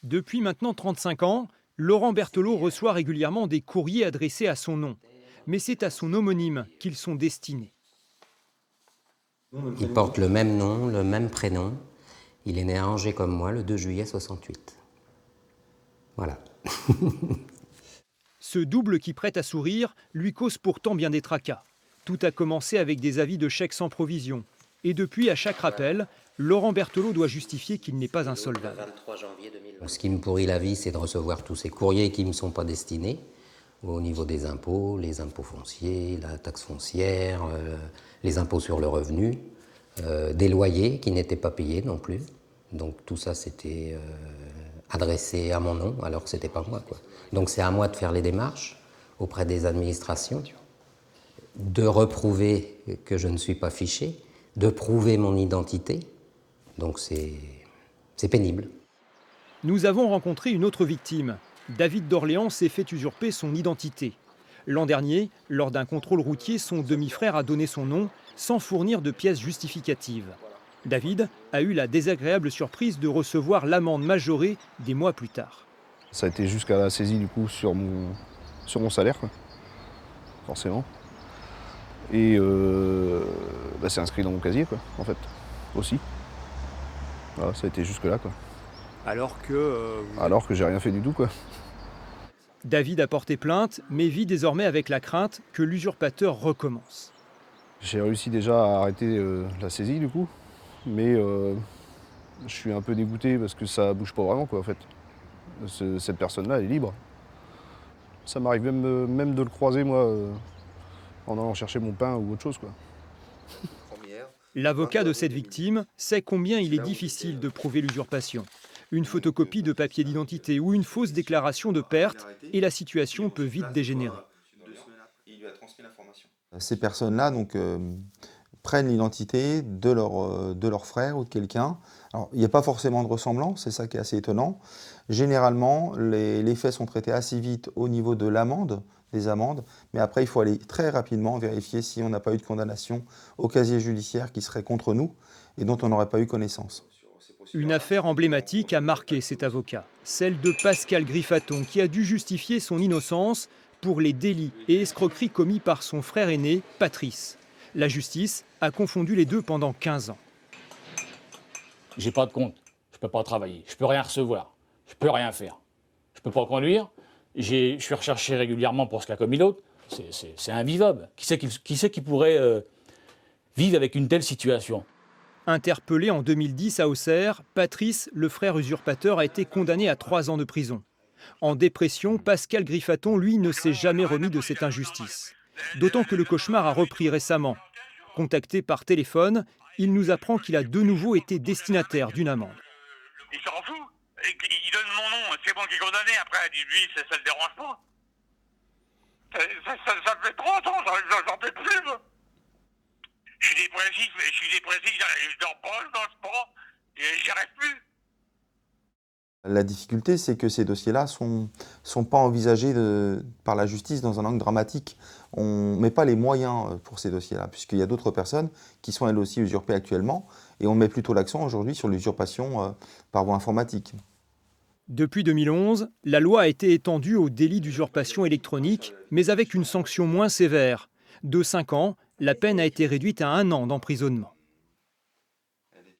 Depuis maintenant 35 ans, Laurent Berthelot reçoit régulièrement des courriers adressés à son nom. Mais c'est à son homonyme qu'ils sont destinés. Il porte le même nom, le même prénom. Il est né à Angers comme moi le 2 juillet 68. Voilà. Ce double qui prête à sourire lui cause pourtant bien des tracas. Tout a commencé avec des avis de chèques sans provision. Et depuis, à chaque rappel, Laurent Berthelot doit justifier qu'il n'est pas insolvable. Ce qui me pourrit la vie, c'est de recevoir tous ces courriers qui ne me sont pas destinés, au niveau des impôts, les impôts fonciers, la taxe foncière, les impôts sur le revenu, des loyers qui n'étaient pas payés non plus. Donc tout ça, c'était adressé à mon nom, alors que ce n'était pas moi, quoi. Donc c'est à moi de faire les démarches auprès des administrations, de reprouver que je ne suis pas fiché, de prouver mon identité. Donc c'est pénible. Nous avons rencontré une autre victime. David d'Orléans s'est fait usurper son identité. L'an dernier, lors d'un contrôle routier, son demi-frère a donné son nom sans fournir de pièces justificatives. David a eu la désagréable surprise de recevoir l'amende majorée des mois plus tard. Ça a été jusqu'à la saisie du coup sur mon salaire, quoi. Forcément. Et c'est inscrit dans mon casier, quoi, en fait, aussi. Voilà, ça a été jusque là, quoi. Alors que j'ai rien fait du tout, quoi. David a porté plainte, mais vit désormais avec la crainte que l'usurpateur recommence. J'ai réussi déjà à arrêter la saisie du coup, mais je suis un peu dégoûté parce que ça bouge pas vraiment, quoi, en fait. Cette personne-là, elle est libre. Ça m'arrive même de le croiser, moi, en allant chercher mon pain ou autre chose, quoi. L'avocat de cette victime sait combien il est difficile de prouver l'usurpation. Une photocopie de papier d'identité ou une fausse déclaration de perte et la situation peut vite dégénérer. Ces personnes-là donc, prennent l'identité de leur frère ou de quelqu'un. Alors, il n'y a pas forcément de ressemblance, c'est ça qui est assez étonnant. Généralement, les faits sont traités assez vite au niveau de l'amende, des amendes, mais après, il faut aller très rapidement vérifier si on n'a pas eu de condamnation au casier judiciaire qui serait contre nous et dont on n'aurait pas eu connaissance. Une affaire emblématique a marqué cet avocat, celle de Pascal Griffaton, qui a dû justifier son innocence pour les délits et escroqueries commis par son frère aîné, Patrice. La justice a confondu les deux pendant 15 ans. J'ai pas de compte, je peux pas travailler, je peux rien recevoir, je peux rien faire. Je peux pas conduire, je suis recherché régulièrement pour ce qu'a commis l'autre. C'est invivable. Qui c'est qui pourrait vivre avec une telle situation ? Interpellé en 2010 à Auxerre, Patrice, le frère usurpateur, a été condamné à 3 ans de prison. En dépression, Pascal Griffaton, lui, ne s'est jamais remis de cette injustice. D'autant que le cauchemar a repris récemment. Contacté par téléphone, il nous apprend qu'il a de nouveau été destinataire d'une amende. Il s'en fout. Il donne mon nom, c'est moi qui est condamné. Après, elle dit lui, ça le dérange pas. Ça fait 30 ans, j'en peux plus, moi. Je suis dépressif, je dors pas, je mange pas, j'y arrive plus. La difficulté, c'est que ces dossiers-là sont pas envisagés par la justice dans un angle dramatique. On ne met pas les moyens pour ces dossiers-là, puisqu'il y a d'autres personnes qui sont elles aussi usurpées actuellement, et on met plutôt l'accent aujourd'hui sur l'usurpation par voie informatique. Depuis 2011, la loi a été étendue au délit d'usurpation électronique, mais avec une sanction moins sévère. De 5 ans, la peine a été réduite à 1 an d'emprisonnement.